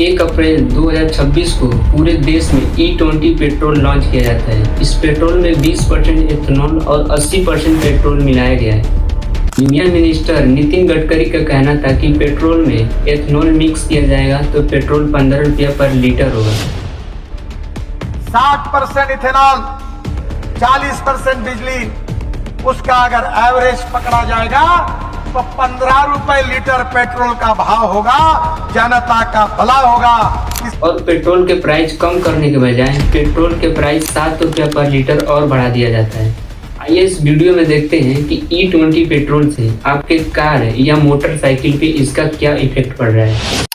1 अप्रैल 2026 को पूरे देश में E20 पेट्रोल लॉन्च किया जाता है। इस पेट्रोल में 20% एथेनॉल और 80% पेट्रोल मिलाया गया है। यूनियन मिनिस्टर नितिन गडकरी का कहना था कि पेट्रोल में एथेनॉल मिक्स किया जाएगा तो पेट्रोल 15 रुपया पर लीटर होगा। 60% इथेनॉल, 40% बिजली, उसका अगर एवरेज पकड़ा जाएगा तो 15 रुपए लीटर पेट्रोल का भाव होगा, जनता का भला होगा। और पेट्रोल के प्राइस कम करने के बजाय पेट्रोल के प्राइस 7 रुपया पर लीटर और बढ़ा दिया जाता है। आइए इस वीडियो में देखते हैं कि E20 पेट्रोल से आपके कार या मोटरसाइकिल पे इसका क्या इफेक्ट पड़ रहा है।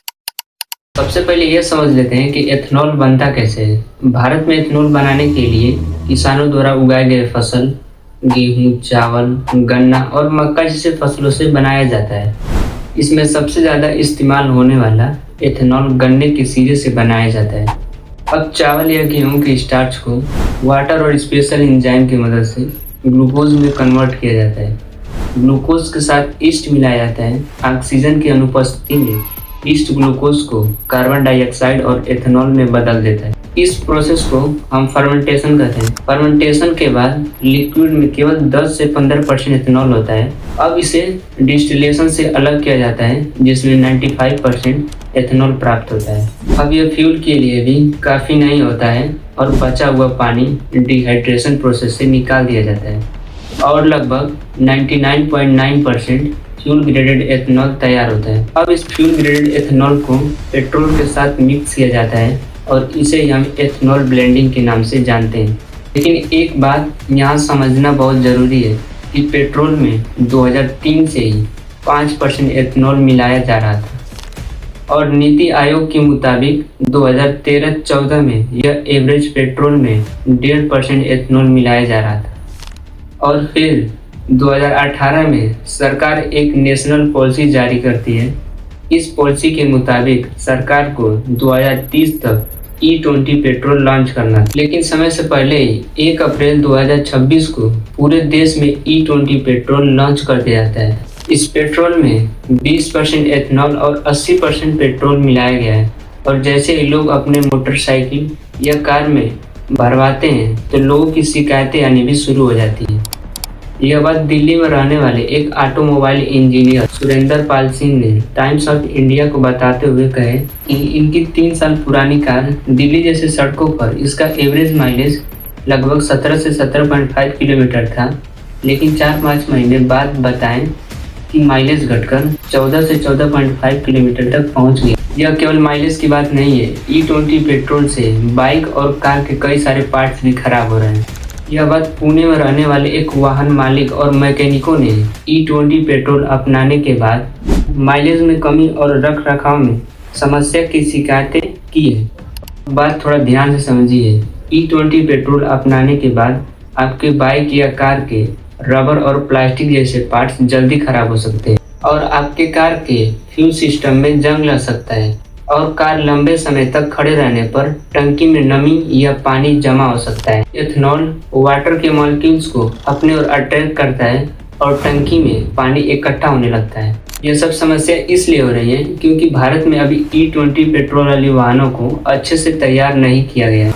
सबसे पहले यह समझ लेते हैं कि एथेनॉल बनता कैसे है। भारत में एथेनॉल बनाने के लिए किसानों द्वारा उगाए गए फसल गेहूं, चावल, गन्ना और मक्का जैसे फसलों से बनाया जाता है। इसमें सबसे ज़्यादा इस्तेमाल होने वाला एथेनॉल गन्ने के सिरे से बनाया जाता है। अब चावल या गेहूं के स्टार्च को वाटर और स्पेशल एंजाइम की मदद से ग्लूकोज में कन्वर्ट किया जाता है। ग्लूकोज के साथ ईस्ट मिलाया जाता है। ऑक्सीजन की अनुपस्थिति में ईस्ट ग्लूकोज को कार्बन डाइऑक्साइड और एथेनॉल में बदल देता है। इस प्रोसेस को हम फर्मेंटेशन कहते हैं। फर्मेंटेशन के बाद लिक्विड में केवल 10 से 15% एथेनॉल होता है। अब इसे डिस्टिलेशन से अलग किया जाता है जिसमें 95% एथेनॉल प्राप्त होता है। अब यह फ्यूल के लिए भी काफ़ी नहीं होता है और बचा हुआ पानी डिहाइड्रेशन प्रोसेस से निकाल दिया जाता है और लगभग 99.9% फ्यूल ग्रेडेड एथेनॉल तैयार होता है। अब इस फ्यूल ग्रेडेड एथेनॉल को पेट्रोल के साथ मिक्स किया जाता है और इसे हम एथेनॉल ब्लेंडिंग के नाम से जानते हैं। लेकिन एक बात यहाँ समझना बहुत ज़रूरी है कि पेट्रोल में 2003 से ही 5% एथेनॉल मिलाया जा रहा था और नीति आयोग के मुताबिक 2013-14 में यह एवरेज पेट्रोल में 1.5% एथेनॉल मिलाया जा रहा था। और फिर 2018 में सरकार एक नेशनल पॉलिसी जारी करती है। इस पॉलिसी के मुताबिक सरकार को 2030 तक E20 पेट्रोल लॉन्च करना, लेकिन समय से पहले ही 1 अप्रैल 2026 को पूरे देश में E20 पेट्रोल लॉन्च कर दिया जाता है। इस पेट्रोल में 20% एथेनॉल और 80% पेट्रोल मिलाया गया है और जैसे ही लोग अपने मोटरसाइकिल या कार में भरवाते हैं तो लोगों की शिकायतें आनी भी शुरू हो जाती है। यह बात दिल्ली में रहने वाले एक ऑटोमोबाइल इंजीनियर सुरेंद्र पाल सिंह ने टाइम्स ऑफ इंडिया को बताते हुए कहे कि इनकी 3 साल पुरानी कार दिल्ली जैसे सड़कों पर इसका एवरेज माइलेज लगभग 17 से 17.5 किलोमीटर था, लेकिन 4-5 महीने बाद बताएं कि माइलेज घटकर 14 से 14.5 किलोमीटर तक पहुंच गया। यह केवल माइलेज की बात नहीं है, E20 पेट्रोल से बाइक और कार के कई सारे पार्ट्स भी खराब हो रहे हैं। यह बात पुणे में रहने वाले एक वाहन मालिक और मैकेनिकों ने E20 पेट्रोल अपनाने के बाद माइलेज में कमी और रख रखाव में समस्या की शिकायतें की है। बात थोड़ा ध्यान से समझिए। E20 पेट्रोल अपनाने के बाद आपके बाइक या कार के रबर और प्लास्टिक जैसे पार्ट्स जल्दी खराब हो सकते हैं और आपके कार के फ्यूल सिस्टम में जंग लग सकता है और कार लंबे समय तक खड़े रहने पर टंकी में नमी या पानी जमा हो सकता है। एथेनॉल वाटर के मॉलिक्यूल्स को अपने ओर अट्रैक्ट करता है और टंकी में पानी इकट्ठा होने लगता है। यह सब समस्या इसलिए हो रही है क्योंकि भारत में अभी E20 पेट्रोल वाली वाहनों को अच्छे से तैयार नहीं किया गया है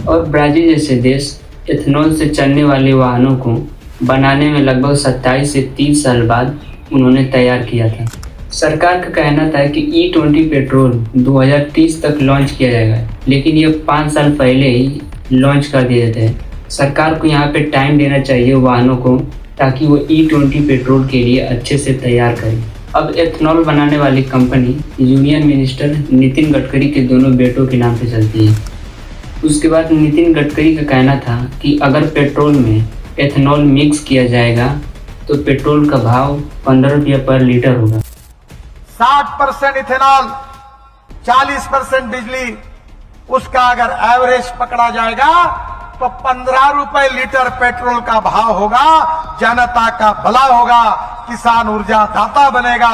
और ब्राज़ील जैसे देश एथेनॉल से चलने वाले वाहनों को बनाने में लगभग 27 से 30 साल बाद उन्होंने तैयार किया था। सरकार का कहना था कि E20 पेट्रोल 2030 तक लॉन्च किया जाएगा, लेकिन ये 5 साल पहले ही लॉन्च कर दिए जाते हैं। सरकार को यहाँ पे टाइम देना चाहिए वाहनों को ताकि वो E20 पेट्रोल के लिए अच्छे से तैयार करें। अब एथेनॉल बनाने वाली company union minister Nitin Gadkari के दोनों बेटों के नाम पे चलती है। उसके बाद नितिन गडकरी का कहना था कि अगर पेट्रोल में एथेनॉल मिक्स किया जाएगा तो पेट्रोल का भाव 15 रुपया पर लीटर होगा। 60% इथेनॉल, 40% बिजली, उसका अगर एवरेज पकड़ा जाएगा तो 15 रुपए लीटर पेट्रोल का भाव होगा, जनता का भला होगा, किसान ऊर्जा दाता बनेगा।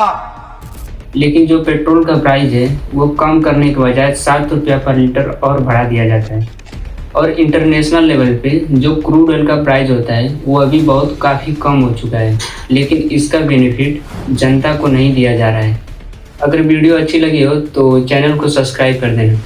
लेकिन जो पेट्रोल का प्राइस है वो कम करने के बजाय 7 रुपया पर लीटर और बढ़ा दिया जाता है और इंटरनेशनल लेवल पे जो क्रूड ऑयल का प्राइस होता है वो अभी काफ़ी कम हो चुका है, लेकिन इसका बेनिफिट जनता को नहीं दिया जा रहा है। अगर वीडियो अच्छी लगी हो तो चैनल को सब्सक्राइब कर देना।